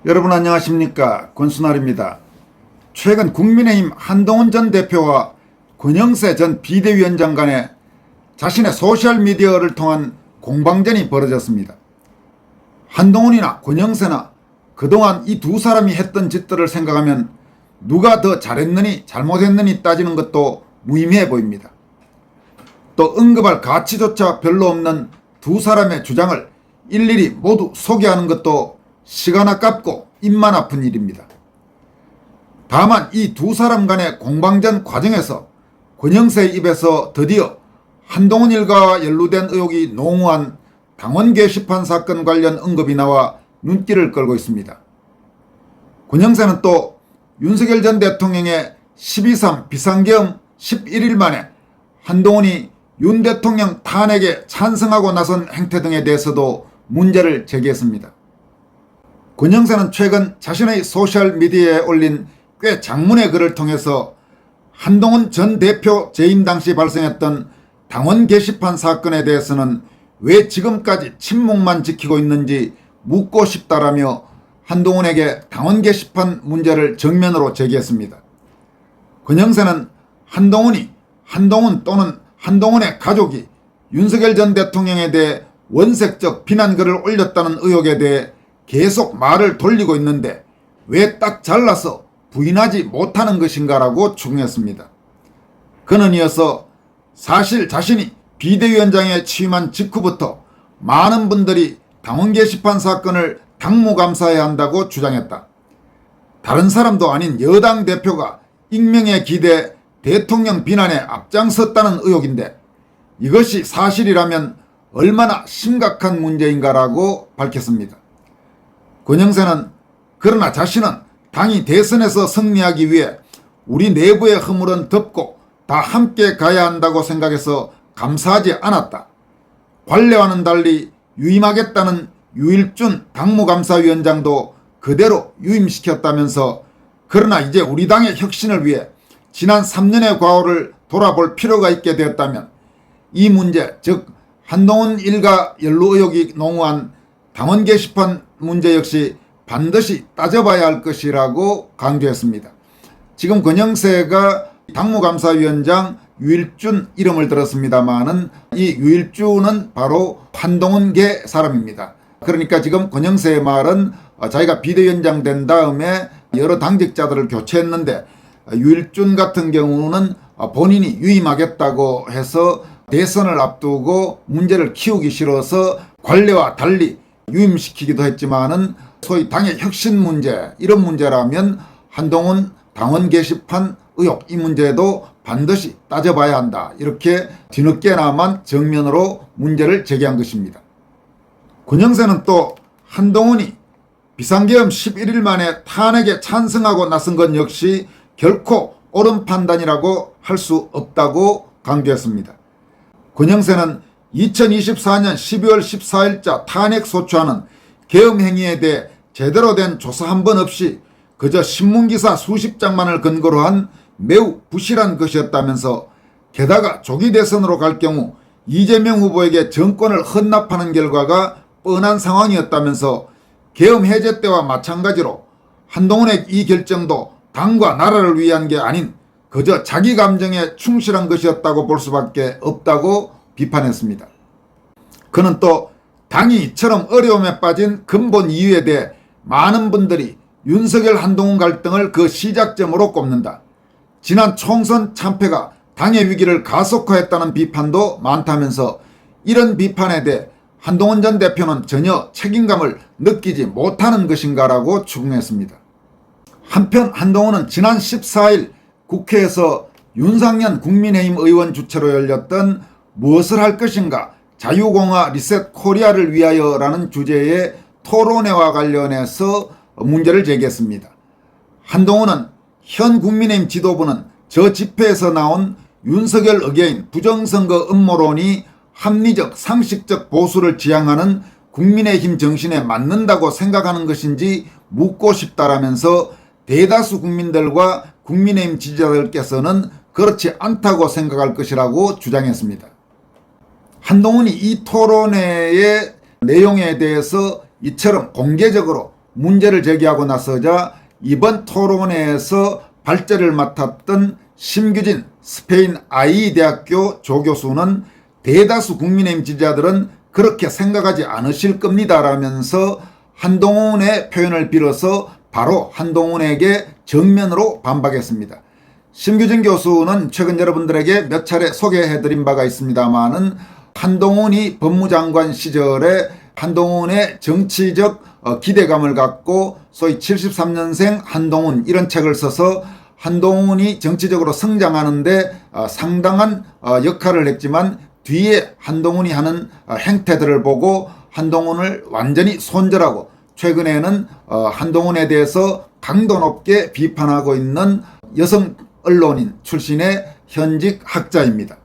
여러분 안녕하십니까, 권순알입니다. 최근 국민의힘 한동훈 전 대표와 권영세 전 비대위원장 간에 자신의 소셜미디어를 통한 공방전이 벌어졌습니다. 한동훈이나 권영세나 그동안 이 두 사람이 했던 짓들을 생각하면 누가 더 잘했느니 잘못했느니 따지는 것도 무의미해 보입니다. 또 언급할 가치조차 별로 없는 두 사람의 주장을 일일이 모두 소개하는 것도 시간 아깝고 입만 아픈 일입니다. 다만 이 두 사람 간의 공방전 과정에서 권영세의 입에서 드디어 한동훈 일가와 연루된 의혹이 농후한 당원 게시판 사건 관련 언급이 나와 눈길을 끌고 있습니다. 권영세는 또 윤석열 전 대통령의 12.3 비상계엄 11일 만에 한동훈이 윤 대통령 탄핵에 찬성하고 나선 행태 등에 대해서도 문제를 제기했습니다. 권영세는 최근 자신의 소셜미디어에 올린 꽤 장문의 글을 통해서 한동훈 전 대표 재임 당시 발생했던 당원 게시판 사건에 대해서는 왜 지금까지 침묵만 지키고 있는지 묻고 싶다라며 한동훈에게 당원 게시판 문제를 정면으로 제기했습니다. 권영세는 한동훈이 한동훈 또는 한동훈의 가족이 윤석열 전 대통령에 대해 원색적 비난글을 올렸다는 의혹에 대해 계속 말을 돌리고 있는데 왜 딱 잘라서 부인하지 못하는 것인가라고 추궁했습니다. 그는 이어서 사실 자신이 비대위원장에 취임한 직후부터 많은 분들이 당원 게시판 사건을 당무감사해야 한다고 주장했다. 다른 사람도 아닌 여당 대표가 익명에 기대 대통령 비난에 앞장섰다는 의혹인데 이것이 사실이라면 얼마나 심각한 문제인가라고 밝혔습니다. 권영세는 그러나 자신은 당이 대선에서 승리하기 위해 우리 내부의 허물은 덮고 다 함께 가야 한다고 생각해서 감사하지 않았다. 관례와는 달리 유임하겠다는 유일준 당무감사위원장도 그대로 유임시켰다면서 그러나 이제 우리 당의 혁신을 위해 지난 3년의 과오를 돌아볼 필요가 있게 되었다면 이 문제 즉 한동훈 일가 연루 의혹이 농후한 당원 게시판 문제 역시 반드시 따져봐야 할 것이라고 강조했습니다. 지금 권영세가 당무감사위원장 유일준 이름을 들었습니다마는 이 유일준은 바로 한동훈계 사람입니다. 그러니까 지금 권영세의 말은 자기가 비대위원장 된 다음에 여러 당직자들을 교체했는데 유일준 같은 경우는 본인이 유임하겠다고 해서 대선을 앞두고 문제를 키우기 싫어서 관례와 달리 유임시키기도 했지만은 소위 당의 혁신 문제 이런 문제라면 한동훈 당원 게시판 의혹 이 문제도 반드시 따져봐야 한다. 이렇게 뒤늦게나만 정면으로 문제를 제기한 것입니다. 권영세는 또 한동훈이 비상계엄 11일 만에 탄핵에 찬성하고 나선 것 역시 결코 옳은 판단이라고 할 수 없다고 강조했습니다. 권영세는 2024년 12월 14일자 탄핵소추안은 계엄 행위에 대해 제대로 된 조사 한 번 없이 그저 신문기사 수십 장만을 근거로 한 매우 부실한 것이었다면서 게다가 조기 대선으로 갈 경우 이재명 후보에게 정권을 헌납하는 결과가 뻔한 상황이었다면서 계엄 해제 때와 마찬가지로 한동훈의 이 결정도 당과 나라를 위한 게 아닌 그저 자기 감정에 충실한 것이었다고 볼 수밖에 없다고 비판했습니다. 그는 또 당이 이처럼 어려움에 빠진 근본 이유에 대해 많은 분들이 윤석열 한동훈 갈등을 그 시작점으로 꼽는다. 지난 총선 참패가 당의 위기를 가속화했다는 비판도 많다면서 이런 비판에 대해 한동훈 전 대표는 전혀 책임감을 느끼지 못하는 것인가라고 추궁했습니다. 한편 한동훈은 지난 14일 국회에서 윤상현 국민의힘 의원 주최로 열렸던 무엇을 할 것인가 자유공화 리셋 코리아를 위하여라는 주제의 토론회와 관련해서 문제를 제기했습니다. 한동훈은 현 국민의힘 지도부는 저 집회에서 나온 윤석열 의견 부정선거 음모론이 합리적 상식적 보수를 지향하는 국민의힘 정신에 맞는다고 생각하는 것인지 묻고 싶다라면서 대다수 국민들과 국민의힘 지지자들께서는 그렇지 않다고 생각할 것이라고 주장했습니다. 한동훈이 이 토론회의 내용에 대해서 이처럼 공개적으로 문제를 제기하고 나서자 이번 토론회에서 발제를 맡았던 심규진 스페인 IE대학교 조교수는 대다수 국민의힘 지지자들은 그렇게 생각하지 않으실 겁니다 라면서 한동훈의 표현을 빌어서 바로 한동훈에게 정면으로 반박했습니다. 심규진 교수는 최근 여러분들에게 몇 차례 소개해드린 바가 있습니다마는 한동훈이 법무장관 시절에 한동훈의 정치적 기대감을 갖고 소위 73년생 한동훈 이런 책을 써서 한동훈이 정치적으로 성장하는데 상당한 역할을 했지만 뒤에 한동훈이 하는 행태들을 보고 한동훈을 완전히 손절하고 최근에는 한동훈에 대해서 강도 높게 비판하고 있는 여성 언론인 출신의 현직 학자입니다.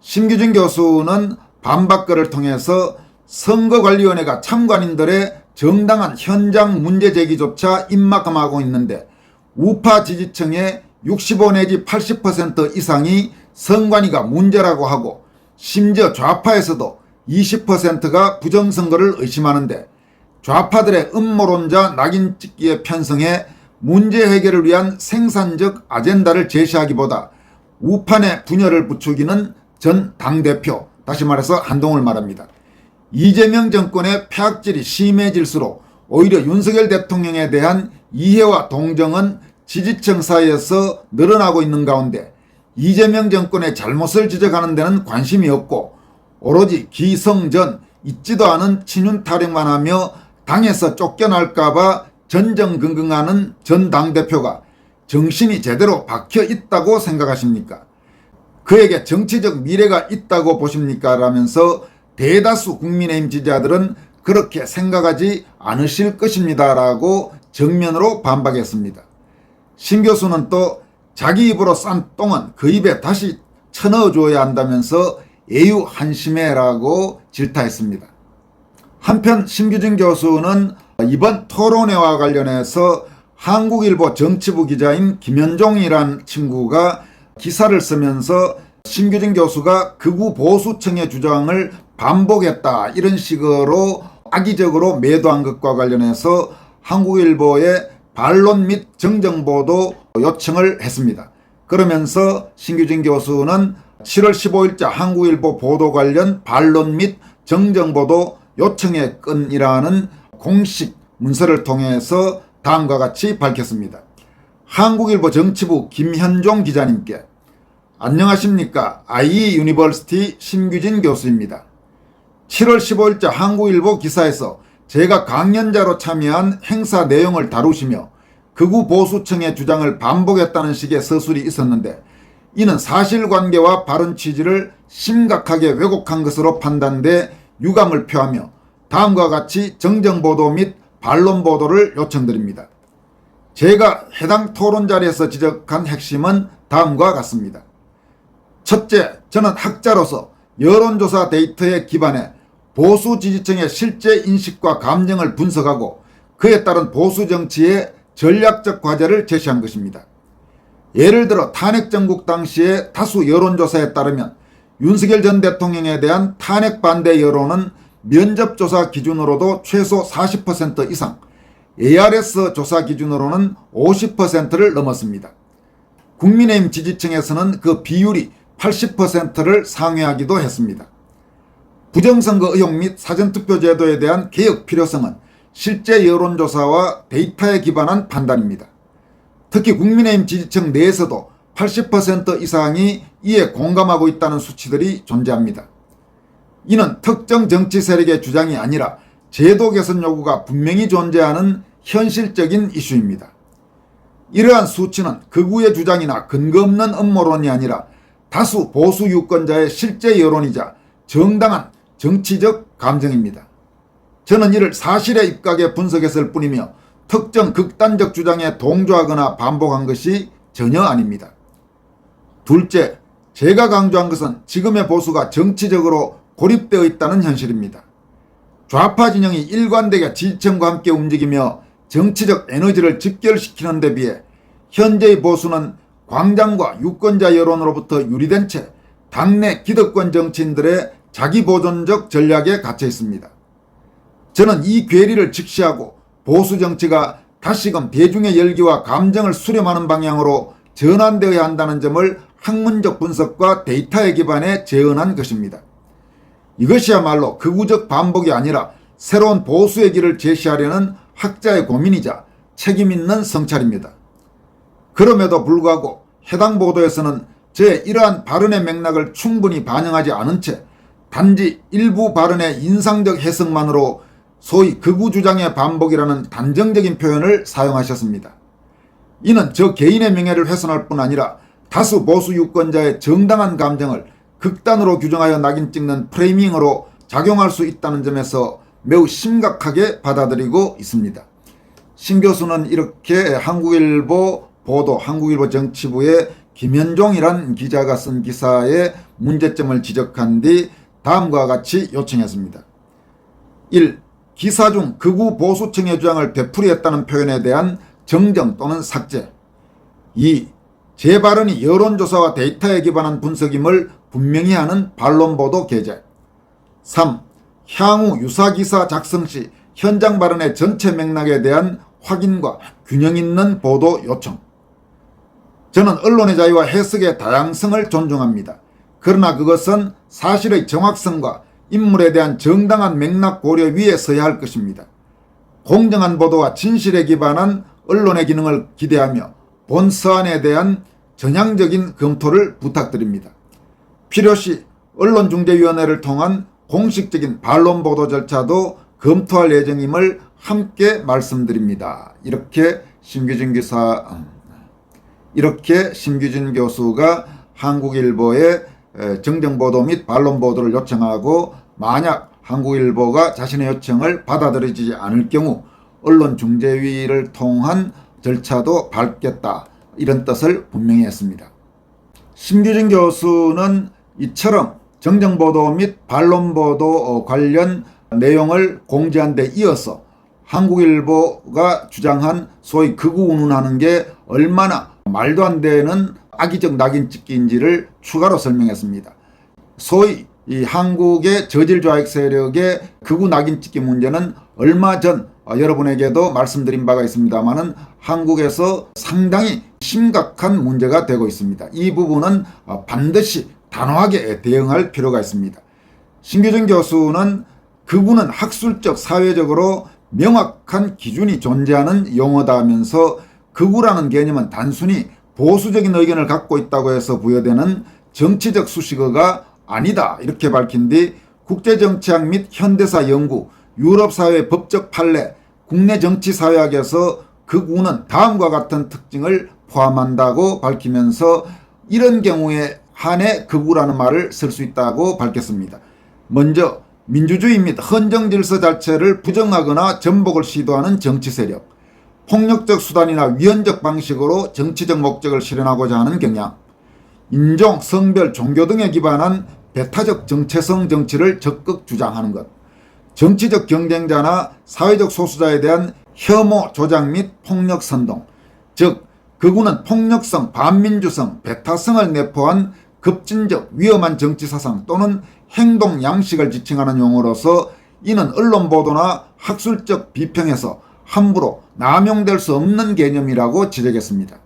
심규진 교수는 반박글을 통해서 선거관리위원회가 참관인들의 정당한 현장 문제 제기조차 입막음하고 있는데 우파 지지층의 65 내지 80% 이상이 선관위가 문제라고 하고 심지어 좌파에서도 20%가 부정선거를 의심하는데 좌파들의 음모론자 낙인 찍기에 편성해 문제 해결을 위한 생산적 아젠다를 제시하기보다 우판의 분열을 부추기는 전 당대표, 다시 말해서 한동훈을 말합니다. 이재명 정권의 폐악질이 심해질수록 오히려 윤석열 대통령에 대한 이해와 동정은 지지층 사이에서 늘어나고 있는 가운데 이재명 정권의 잘못을 지적하는 데는 관심이 없고 오로지 기성전 있지도 않은 친윤 타령만 하며 당에서 쫓겨날까봐 전전긍긍하는 전 당대표가 정신이 제대로 박혀 있다고 생각하십니까? 그에게 정치적 미래가 있다고 보십니까? 라면서 대다수 국민의힘 지지자들은 그렇게 생각하지 않으실 것입니다 라고 정면으로 반박했습니다. 신 교수는 또 자기 입으로 싼 똥은 그 입에 다시 쳐넣어줘야 한다면서 애유한심해라고 질타했습니다. 한편 심규진 교수는 이번 토론회와 관련해서 한국일보 정치부 기자인 김현종이란 친구가 기사를 쓰면서 심규진 교수가 극우 보수층의 주장을 반복했다 이런 식으로 악의적으로 매도한 것과 관련해서 한국일보에 반론 및 정정보도 요청을 했습니다. 그러면서 심규진 교수는 7월 15일자 한국일보 보도 관련 반론 및 정정보도 요청의 건이라는 공식 문서를 통해서 다음과 같이 밝혔습니다. 한국일보 정치부 김현종 기자님께 안녕하십니까. IE 유니버시티 심규진 교수입니다. 7월 15일자 한국일보 기사에서 제가 강연자로 참여한 행사 내용을 다루시며 극우 보수층의 주장을 반복했다는 식의 서술이 있었는데 이는 사실관계와 발언 취지를 심각하게 왜곡한 것으로 판단돼 유감을 표하며 다음과 같이 정정보도 및 반론보도를 요청드립니다. 제가 해당 토론 자리에서 지적한 핵심은 다음과 같습니다. 첫째, 저는 학자로서 여론조사 데이터에 기반해 보수 지지층의 실제 인식과 감정을 분석하고 그에 따른 보수 정치의 전략적 과제를 제시한 것입니다. 예를 들어 탄핵 정국 당시의 다수 여론조사에 따르면 윤석열 전 대통령에 대한 탄핵 반대 여론은 면접조사 기준으로도 최소 40% 이상, ARS 조사 기준으로는 50%를 넘었습니다. 국민의힘 지지층에서는 그 비율이 80%를 상회하기도 했습니다. 부정선거 의혹 및 사전투표 제도에 대한 개혁 필요성은 실제 여론조사와 데이터에 기반한 판단입니다. 특히 국민의힘 지지층 내에서도 80% 이상이 이에 공감하고 있다는 수치들이 존재합니다. 이는 특정 정치 세력의 주장이 아니라 제도 개선 요구가 분명히 존재하는 현실적인 이슈입니다. 이러한 수치는 극우의 주장이나 근거 없는 음모론이 아니라 다수 보수 유권자의 실제 여론이자 정당한 정치적 감정입니다. 저는 이를 사실에 입각해 분석했을 뿐이며 특정 극단적 주장에 동조하거나 반복한 것이 전혀 아닙니다. 둘째, 제가 강조한 것은 지금의 보수가 정치적으로 고립되어 있다는 현실입니다. 좌파 진영이 일관되게 지지층과 함께 움직이며 정치적 에너지를 집결시키는 데 비해 현재의 보수는 광장과 유권자 여론으로부터 유리된 채 당내 기득권 정치인들의 자기보존적 전략에 갇혀 있습니다. 저는 이 괴리를 직시하고 보수 정치가 다시금 대중의 열기와 감정을 수렴하는 방향으로 전환되어야 한다는 점을 학문적 분석과 데이터에 기반해 재현한 것입니다. 이것이야말로 극우적 반복이 아니라 새로운 보수의 길을 제시하려는 학자의 고민이자 책임있는 성찰입니다. 그럼에도 불구하고 해당 보도에서는 저의 이러한 발언의 맥락을 충분히 반영하지 않은 채 단지 일부 발언의 인상적 해석만으로 소위 극우 주장의 반복이라는 단정적인 표현을 사용하셨습니다. 이는 저 개인의 명예를 훼손할 뿐 아니라 다수 보수 유권자의 정당한 감정을 극단으로 규정하여 낙인 찍는 프레이밍으로 작용할 수 있다는 점에서 매우 심각하게 받아들이고 있습니다. 신 교수는 이렇게 한국일보 보도, 한국일보 정치부의 김현종이란 기자가 쓴 기사의 문제점을 지적한 뒤 다음과 같이 요청했습니다. 1. 기사 중 극우 보수층의 주장을 되풀이했다는 표현에 대한 정정 또는 삭제. 2. 제 발언이 여론조사와 데이터에 기반한 분석임을 분명히 하는 반론보도 게재. 3. 향후 유사기사 작성 시 현장 발언의 전체 맥락에 대한 확인과 균형 있는 보도 요청. 저는 언론의 자유와 해석의 다양성을 존중합니다. 그러나 그것은 사실의 정확성과 인물에 대한 정당한 맥락 고려 위에 서야 할 것입니다. 공정한 보도와 진실에 기반한 언론의 기능을 기대하며 본 서한에 대한 전향적인 검토를 부탁드립니다. 필요시 언론중재위원회를 통한 공식적인 반론 보도 절차도 검토할 예정임을 함께 말씀드립니다. 이렇게 심규진 교수가 한국일보에 정정보도 및 반론보도를 요청하고 만약 한국일보가 자신의 요청을 받아들이지 않을 경우 언론중재위를 통한 절차도 밟겠다, 이런 뜻을 분명히 했습니다. 심규진 교수는 이처럼 정정보도 및 반론보도 관련 내용을 공지한 데 이어서 한국일보가 주장한 소위 극우 운운하는 게 얼마나 말도 안 되는 악의적 낙인 찍기인지를 추가로 설명했습니다. 소위 이 한국의 저질 좌익 세력의 극우 낙인 찍기 문제는 얼마 전 여러분에게도 말씀드린 바가 있습니다만은 한국에서 상당히 심각한 문제가 되고 있습니다. 이 부분은 반드시 단호하게 대응할 필요가 있습니다. 심규진 교수는 극우는 학술적 사회적으로 명확한 기준이 존재하는 용어다 하면서 극우라는 개념은 단순히 보수적인 의견을 갖고 있다고 해서 부여되는 정치적 수식어가 아니다, 이렇게 밝힌 뒤 국제정치학 및 현대사 연구, 유럽사회 법적 판례, 국내 정치사회학에서 극우는 다음과 같은 특징을 포함한다고 밝히면서 이런 경우에 한해 극우라는 말을 쓸 수 있다고 밝혔습니다. 먼저 민주주의 및 헌정질서 자체를 부정하거나 전복을 시도하는 정치세력, 폭력적 수단이나 위헌적 방식으로 정치적 목적을 실현하고자 하는 경향, 인종, 성별, 종교 등에 기반한 배타적 정체성 정치를 적극 주장하는 것, 정치적 경쟁자나 사회적 소수자에 대한 혐오 조장 및 폭력 선동, 즉 극우는 폭력성, 반민주성, 배타성을 내포한 급진적 위험한 정치사상 또는 행동 양식을 지칭하는 용어로서 이는 언론 보도나 학술적 비평에서 함부로 남용될 수 없는 개념이라고 지적했습니다.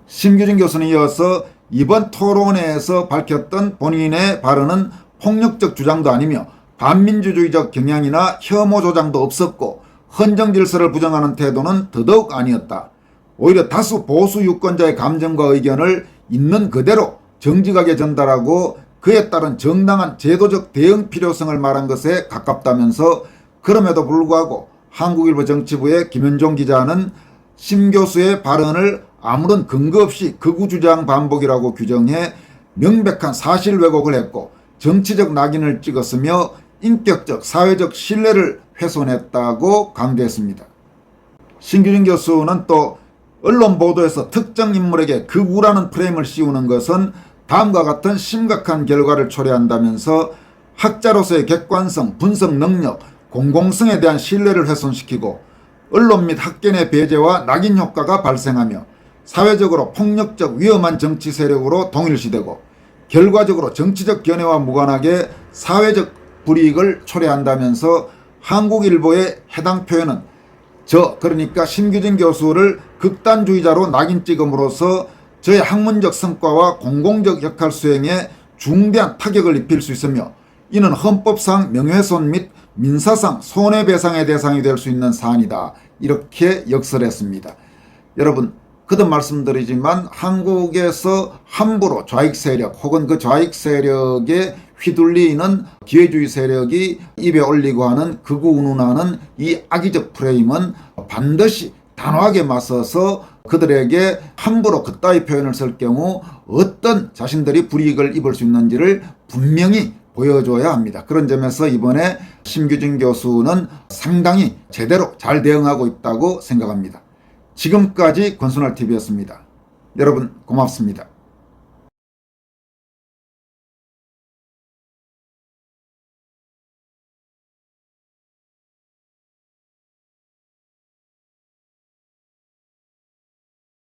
심규진 교수는 이어서 이번 토론회에서 밝혔던 본인의 발언은 폭력적 주장도 아니며 반민주주의적 경향이나 혐오 조장도 없었고 헌정질서를 부정하는 태도는 더더욱 아니었다. 오히려 다수 보수 유권자의 감정과 의견을 있는 그대로 정직하게 전달하고 그에 따른 정당한 제도적 대응 필요성을 말한 것에 가깝다면서 그럼에도 불구하고 한국일보 정치부의 김현종 기자는 심 교수의 발언을 아무런 근거 없이 극우 주장 반복이라고 규정해 명백한 사실 왜곡을 했고 정치적 낙인을 찍었으며 인격적 사회적 신뢰를 훼손했다고 강조했습니다. 심규진 교수는 또 언론 보도에서 특정 인물에게 극우라는 프레임을 씌우는 것은 다음과 같은 심각한 결과를 초래한다면서 학자로서의 객관성, 분석 능력, 공공성에 대한 신뢰를 훼손시키고 언론 및 학계내 배제와 낙인 효과가 발생하며 사회적으로 폭력적 위험한 정치 세력으로 동일시되고 결과적으로 정치적 견해와 무관하게 사회적 불이익을 초래한다면서 한국일보의 해당 표현은 그러니까 심규진 교수를 극단주의자로 낙인 찍음으로써 저의 학문적 성과와 공공적 역할 수행에 중대한 타격을 입힐 수 있으며 이는 헌법상 명예훼손 및 민사상 손해배상의 대상이 될 수 있는 사안이다. 이렇게 역설했습니다. 여러분, 거듭 말씀드리지만 한국에서 함부로 좌익 세력 혹은 그 좌익 세력에 휘둘리는 기회주의 세력이 입에 올리고 하는 극우 운운하는 이 악의적 프레임은 반드시 단호하게 맞서서 그들에게 함부로 그따위 표현을 쓸 경우 어떤 자신들이 불이익을 입을 수 있는지를 분명히 보여줘야 합니다. 그런 점에서 이번에 심규진 교수는 상당히 제대로 잘 대응하고 있다고 생각합니다. 지금까지 권순할TV였습니다. 여러분 고맙습니다.